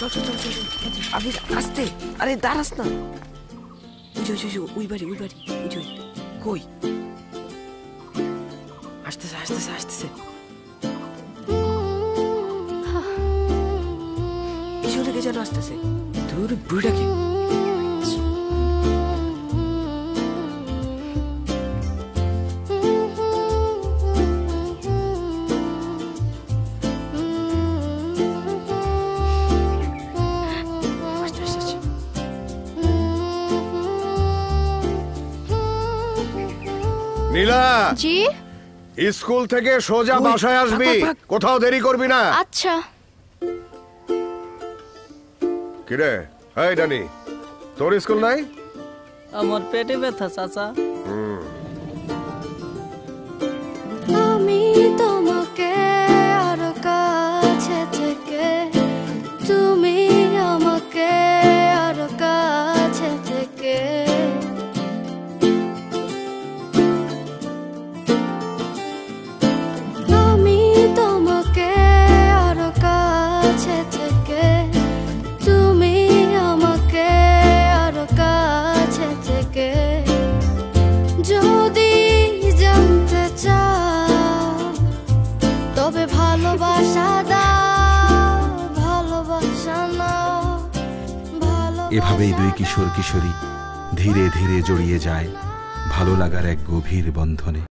চল চল চল চল আপনি আসতে, আরে দাঁড়াস না। ওই বাড়ি কই আসতেছে আসতেছে আসতেছে, পিছন থেকে যেন আসতেছে। তোর বুড়িটাকে নীলা, জি স্কুল থেকে সোজা বাসায় আসবি, কোথাও দেরি করবি না। আচ্ছা। কিরে এই ডানি, তোর স্কুল নাই? আমার পেটে ব্যথা চাচা। আমি তোমাকে আরো কাছে থেকে, তুমি আমাকে আরো কাছে থেকে, আমি তোমাকে আরো কাছে থেকে, তুমি আমাকে আরো কাছে থেকে, যদি জানতে চাও তবে ভালোবাসা দাও, ভালোবাসা নাও। এভাবেই দুই কিশোর কিশোরী ধীরে ধীরে জড়িয়ে যায় ভালো লাগার এক গভীর বন্ধনে।